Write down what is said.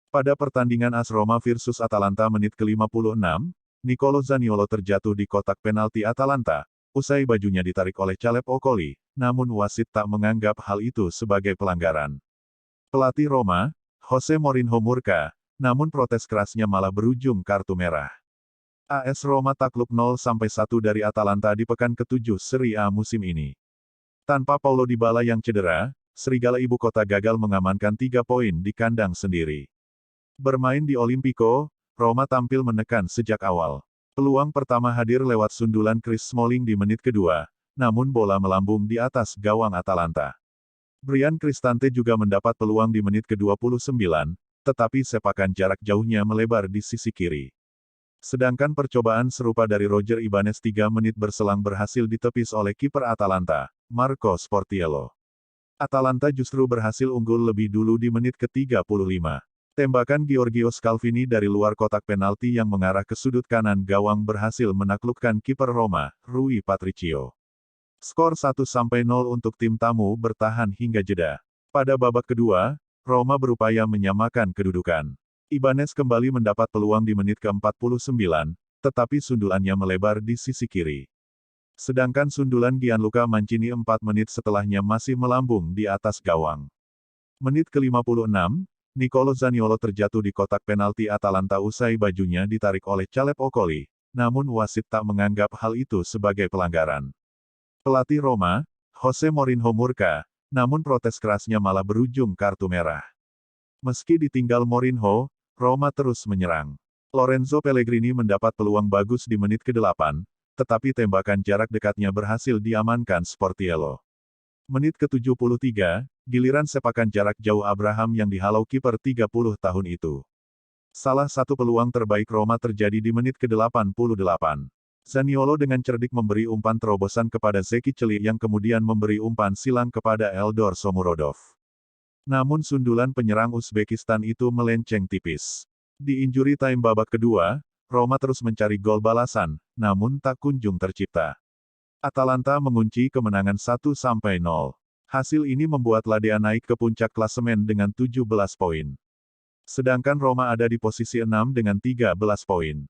Pada pertandingan AS Roma versus Atalanta menit ke-56, Nicolo Zaniolo terjatuh di kotak penalti Atalanta, usai bajunya ditarik oleh Caleb Okoli, namun wasit tak menganggap hal itu sebagai pelanggaran. Pelatih Roma, Jose Mourinho murka, namun protes kerasnya malah berujung kartu merah. AS Roma takluk 0-1 dari Atalanta di pekan ke-7 Serie A musim ini. Tanpa Paulo Dybala yang cedera, Serigala Ibu Kota gagal mengamankan 3 poin di kandang sendiri. Bermain di Olimpico, Roma tampil menekan sejak awal. Peluang pertama hadir lewat sundulan Chris Smalling di menit kedua, namun bola melambung di atas gawang Atalanta. Bryan Cristante juga mendapat peluang di menit ke-29, tetapi sepakan jarak jauhnya melebar di sisi kiri. Sedangkan percobaan serupa dari Roger Ibanez 3 menit berselang berhasil ditepis oleh kiper Atalanta, Marco Sportiello. Atalanta justru berhasil unggul lebih dulu di menit ke-35. Tembakan Giorgio Scalvini dari luar kotak penalti yang mengarah ke sudut kanan gawang berhasil menaklukkan kiper Roma, Rui Patricio. Skor 1-0 untuk tim tamu bertahan hingga jeda. Pada babak kedua, Roma berupaya menyamakan kedudukan. Ibanez kembali mendapat peluang di menit ke-49, tetapi sundulannya melebar di sisi kiri. Sedangkan sundulan Gianluca Mancini 4 menit setelahnya masih melambung di atas gawang. Menit ke-56, Nicolo Zaniolo terjatuh di kotak penalti Atalanta usai bajunya ditarik oleh Caleb Okoli, namun wasit tak menganggap hal itu sebagai pelanggaran. Pelatih Roma, Jose Mourinho murka, namun protes kerasnya malah berujung kartu merah. Meski ditinggal Mourinho, Roma terus menyerang. Lorenzo Pellegrini mendapat peluang bagus di menit ke-8, tetapi tembakan jarak dekatnya berhasil diamankan Sportiello. Menit ke-73, giliran sepakan jarak jauh Abraham yang dihalau kiper 30 tahun itu. Salah satu peluang terbaik Roma terjadi di menit ke-88. Zaniolo dengan cerdik memberi umpan terobosan kepada Zeki Celi yang kemudian memberi umpan silang kepada Eldor Shomurodov. Namun sundulan penyerang Uzbekistan itu melenceng tipis. Di injury time babak kedua, Roma terus mencari gol balasan, namun tak kunjung tercipta. Atalanta mengunci kemenangan 1-0. Hasil ini membuat Ladea naik ke puncak klasemen dengan 17 poin. Sedangkan Roma ada di posisi 6 dengan 13 poin.